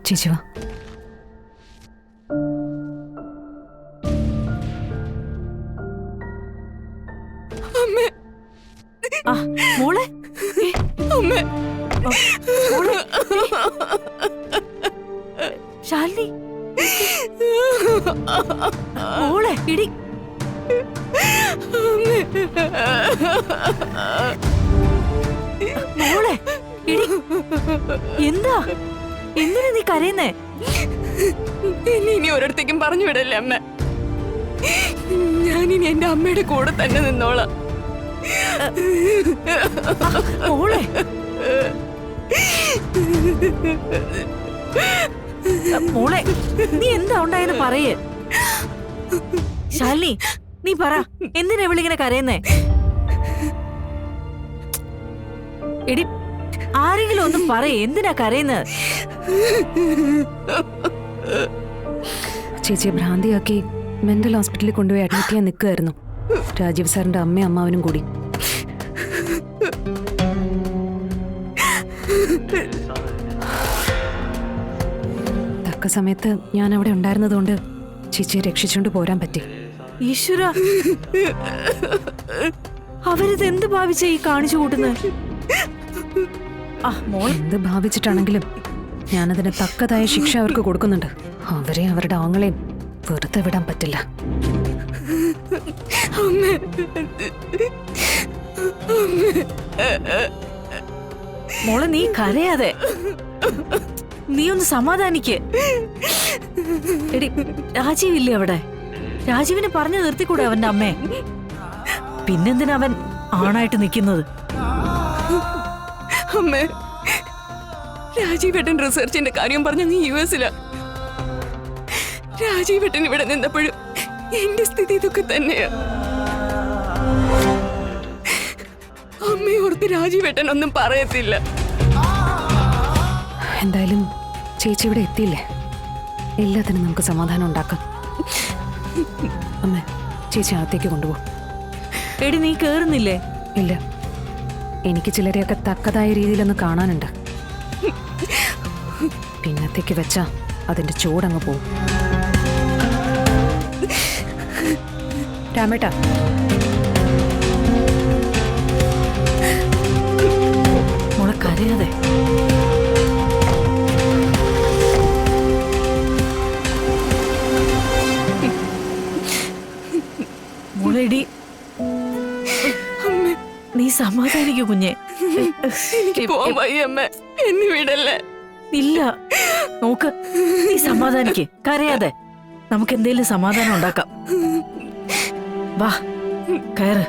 ചേച്ചി വാ. മോളെ ശാലിനി മോളെ ഇടി. മോളെ ഇടി. എന്താ എന്തിനാ നീ കരയുന്നേ? എന്നെ ഇനി ഒരിടത്തേക്കും പറഞ്ഞു വിടല്ലേ അമ്മ. ഞാനിനി എന്റെ അമ്മയുടെ കൂടെ തന്നെ നിന്നോളാം. മോളെ മോളെ നീ എന്താ ഉണ്ടായെന്ന് പറയേ. ശാലിനി നീ പറ, എന്തിനാ ഇവളിങ്ങനെ കരയുന്നേ? എടി ആരെങ്കിലും ഒന്നും പറയേ, എന്തിനാ കരയുന്നത്? ചേച്ചിയെ ഭ്രാന്തിയാക്കി മെന്റൽ ഹോസ്പിറ്റലിൽ കൊണ്ടുപോയി അഡ്മിറ്റ് ചെയ്യാൻ നിൽക്കുകയായിരുന്നു രാജീവ് സാറിന്റെ അമ്മയും അമ്മാവനും കൂടി. തക്ക സമയത്ത് ഞാൻ അവിടെ ഉണ്ടായിരുന്നതുകൊണ്ട് ചേച്ചിയെ രക്ഷിച്ചുകൊണ്ട് പോരാൻ പറ്റി. ഈശ്വര, അവരിത് എന്ത് ഭാവിച്ച ഈ കാണിച്ചു കൂട്ടുന്നത്? എന്ത് ഭാവിച്ചിട്ടാണെങ്കിലും ഞാനതിന് തക്കതായ ശിക്ഷ അവർക്ക് കൊടുക്കുന്നുണ്ട്. അവരെ അവരുടെ ആങ്ങളെയും വെറുതെ വിടാൻ പറ്റില്ല. മോളെ നീ കരയാതെ, നീ ഒന്ന് സമാധാനിക്ക്. എടി രാജീവില്ലേ അവിടെ? രാജീവിനെ പറഞ്ഞു നിർത്തിക്കൂടെ അവന്റെ അമ്മേ? പിന്നെന്തിനാ അവൻ ആണായിട്ട് നിൽക്കുന്നത്? അമ്മേ, രാജീവേട്ടൻ റിസർച്ചിന്റെ കാര്യം പറഞ്ഞ നീ യുഎസിലാ. രാജീവേട്ടൻ ഇവിടെ നിന്നപ്പോഴും എന്റെ സ്ഥിതി ഇതൊക്കെ തന്നെയാ. അമ്മയോർത്ത് രാജീവേട്ടൻ ഒന്നും പറയത്തില്ല. എന്തായാലും ചേച്ചി ഇവിടെ എത്തിയില്ലേ, എല്ലാത്തിനും നമുക്ക് സമാധാനം ഉണ്ടാക്കാം. അമ്മേ, ചേച്ചി അകത്തേക്ക് കൊണ്ടുപോകും. എടി നീ കേറുന്നില്ലേ? ഇല്ല, എനിക്ക് ചിലരെയൊക്കെ തക്കതായ രീതിയിലൊന്ന് കാണാനുണ്ട്. പിന്നത്തേക്ക് വെച്ചാ അതിന്റെ ചൂടങ്ങ് പോവും. രാമേട്ടാ, മോളെ കരയാതെ. മോളെടി നീ സമാധാനിക്കൂ കുഞ്ഞെ. പോവാൻ വയ്യ അമ്മ, എന്നെ വിടല്ലേ. ഇല്ല നോക്ക്, നീ സമാധാനിക്ക്, കരയാതെ. നമുക്ക് എന്തേലും സമാധാനം ഉണ്ടാക്കാം. വാ കയറ്.